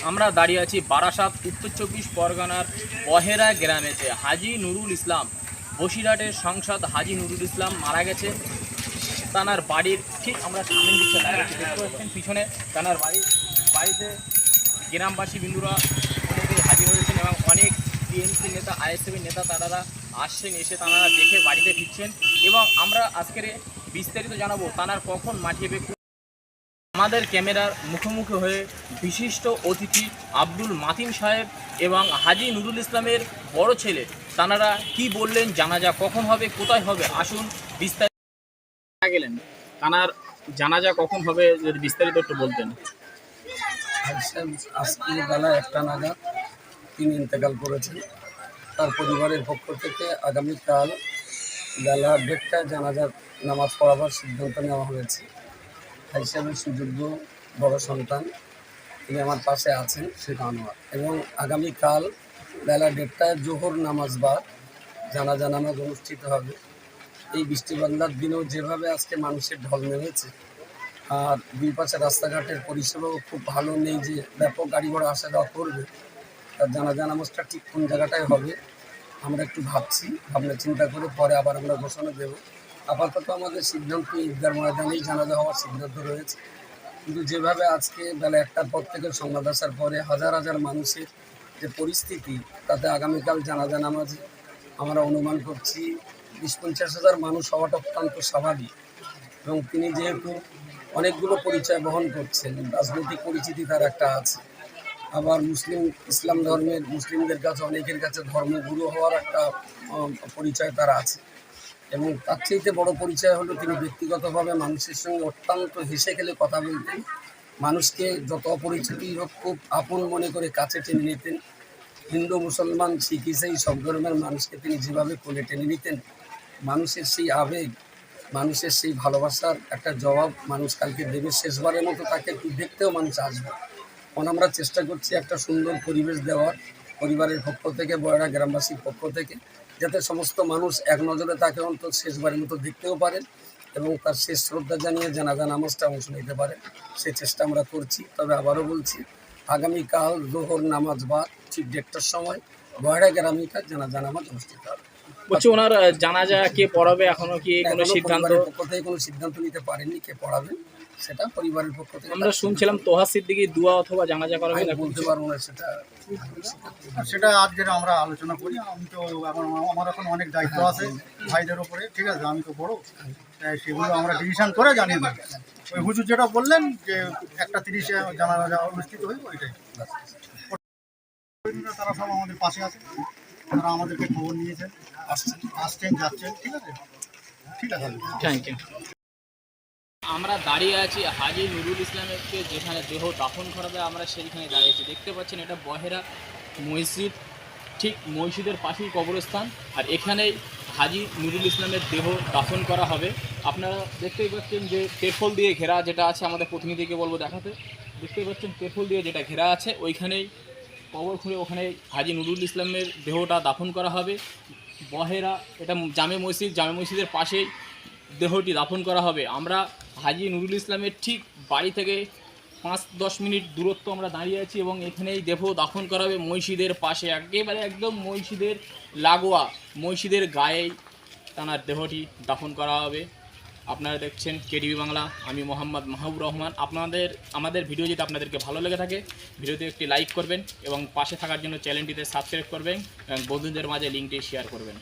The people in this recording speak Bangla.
আমরা দাঁড়িয়ে আছি বারাসাত উত্তর চব্বিশ পরগনার বহেরা গ্রামেতে। হাজি নুরুল ইসলাম, বসিরহাটের সাংসদ হাজি নুরুল ইসলাম মারা গেছেন। তানার বাড়ির ঠিক আমরা সামনের দিকটা দাঁড়িয়েছি, দেখতে পাচ্ছেন পিছনে তানার বাড়িতে গ্রামবাসী বিন্দুরা অনেকেই হাজির হয়েছেন এবং অনেক টিএমসি নেতা, আইএসএফের নেতা তারা আসছেন, এসে তারা দেখে বাড়িতে ফিরছেন এবং আমরা আজকের বিস্তারিত জানাবো তানার কখন মাটিয়ে। আমাদের ক্যামেরার মুখোমুখি হয়ে বিশিষ্ট অতিথি আব্দুল মাতিন সাহেব এবং হাজি নুরুল ইসলামের বড় ছেলে তানারা কি বললেন, জানাজা কখন হবে, কোথায় হবে, আসুন বিস্তারিত গেলেন। তানার জানাজা কখন হবে যদি বিস্তারিত একটু বলতেন। আজকে বেলা 1টা নাগাদ তিনি ইন্তেকাল করেছেন। তার পরিবারের পক্ষ থেকে আগামীকাল বেলা 1:30টায় জানাজার নামাজ পড়াবার সিদ্ধান্ত নেওয়া হয়েছে। ভাই সাহেবের সুযোগ্য বড় সন্তান, তিনি আমার পাশে আছেন, সেটা আনোয়ার। এবং আগামীকাল বেলা 1:30টায় জোহর নামাজ বাদ জানাজা নামাজ অনুষ্ঠিত হবে। এই বৃষ্টিবাংলার দিনেও যেভাবে আজকে মানুষের ঢল নেমেছে, আর দুই পাশে রাস্তাঘাটের পরিষেবাও খুব ভালো নেই যে ব্যাপক গাড়ি ঘোড়া আসা যাওয়া করবে, তার জানাজা নামাজটা ঠিক কোন জায়গাটায় হবে আমরা একটু ভাবনা চিন্তা করে পরে আবার আমরা ঘোষণা দেব। আপাতত আমাদের সিদ্ধান্ত ঈদগার ময়দানেই জানাজা হওয়ার সিদ্ধান্ত রয়েছে। কিন্তু যেভাবে আজকে বেলা 1টার পর থেকে সংবাদ আসার পরে হাজার হাজার মানুষের যে পরিস্থিতি, তাতে আগামীকাল জানাজা নামাজে আমরা অনুমান করছি 20-50 হাজার মানুষ হওয়াটা অত্যন্ত স্বাভাবিক। এবং তিনি যেহেতু অনেকগুলো পরিচয় বহন করছেন, রাজনৈতিক পরিচিতি তার একটা আছে, আবার ইসলাম ধর্মের মুসলিমদের কাছে অনেকের কাছে ধর্মগুরু হওয়ার একটা পরিচয় তার আছে। এবং তার চাইতে বড় পরিচয় হলো তিনি ব্যক্তিগতভাবে মানুষের সঙ্গে অত্যন্ত হেসে খেলে কথা বলতেন, মানুষকে যত অপরিচিতই হোক খুব আপন মনে করে কাছে টেনে নিতেন। হিন্দু, মুসলমান, শিখ, ইসাই সব ধর্মের মানুষকে তিনি যেভাবে কোলে টেনে নিতেন, মানুষের সেই আবেগ, মানুষের সেই ভালোবাসার একটা জবাব মানুষ কালকে দেবে। শেষবারের মতো তাকে একটু দেখতেও মানুষ আসবে। এখন আমরা চেষ্টা করছি একটা সুন্দর পরিবেশ দেওয়ার, পরিবারের পক্ষ থেকে, বয়রা গ্রামবাসীর পক্ষ থেকে, যাতে সমস্ত মানুষ এক নজরে তাকে অন্তত শেষবারের মতো দেখতেও পারেন এবং তার শেষ শ্রদ্ধা জানিয়ে জানাজা নামাজটা অংশ নিতে পারেন, সেই চেষ্টা আমরা করছি। তবে আবারও বলছি, আগামীকাল জোহর নামাজ বাদ ঠিক 1:30টার সময় বয়রা গ্রামীকার জানাজা নামাজ অনুষ্ঠিত হবে। বলছি ওনার জানাজা কে পড়াবে, এখনো কি কোনো সিদ্ধান্ত? পরিবারের পক্ষ থেকে কোনো সিদ্ধান্ত নিতে পারেননি কে পড়াবেন, সেটা পরিবারের পক্ষ থেকে। আমরা শুনছিলাম তোহা সিদ্দিকী দুয়া অথবা জানাজা করাবে, আমি বলতে পারবো না সেটা আজকে আমরা আলোচনা করি। আমি তো আমার এখন অনেক দায়িত্ব আছে ভাইদের ওপরে, ঠিক আছে, আমি তো বড়, সেগুলো আমরা ডিসিশন করে জানিয়ে দেবো। ওই হুজুর যেটা বললেন যে 1:30-এ জানাজা অনুষ্ঠিত হইব, ওইটাই। তারা সব আমাদের পাশে আছে, তারা আমাদেরকে খবর নিয়েছেন, আসছেন যাচ্ছেন, ঠিক আছে, ঠিক আছে, থ্যাংক ইউ। আমরা দাঁড়িয়ে আছি হাজি নুরুল ইসলামকে যেখানে দেহ দাফন করা যায়, আমরা সেইখানে দাঁড়িয়েছি। দেখতে পাচ্ছেন এটা বহেরা মসজিদ, ঠিক মসজিদের পাশেই কবরস্থান, আর এখানেই হাজি নুরুল ইসলামের দেহ দাফন করা হবে। আপনারা দেখতেই পাচ্ছেন যে তেরফল দিয়ে ঘেরা যেটা আছে, আমাদের প্রতিনিধিকে বলবো দেখাতে। দেখতেই পাচ্ছেন তেরফল দিয়ে যেটা ঘেরা আছে, ওইখানেই কবর খুঁড়ে ওখানে হাজি নুরুল ইসলামের দেহটা দাফন করা হবে। বহেরা এটা জামে মসজিদের পাশেই দেহটি দাফন করা হবে। আমরা হাজি নুরুল ইসলামের ঠিক বাড়ি থেকে 5-10 মিনিট দূরত্ব আমরা দাঁড়িয়ে আছি এবং এখানেই দেহ দাফন করা হবে মসজিদের পাশে, একেবারে একদম মসজিদের লাগোয়া, মসজিদের গায়েই তাঁর দেহটি দাফন করা হবে। আপনারা দেখছেন কেটিভি বাংলা, আমি মোহাম্মদ মাহবুব রহমান। আমাদের ভিডিও যদি আপনাদেরকে ভালো লেগে থাকে, ভিডিওতে একটি লাইক করবেন এবং পাশে থাকার জন্য চ্যানেলটিতে সাবস্ক্রাইব করবেন এবং বন্ধুদের মাঝে লিঙ্কটি শেয়ার করবেন।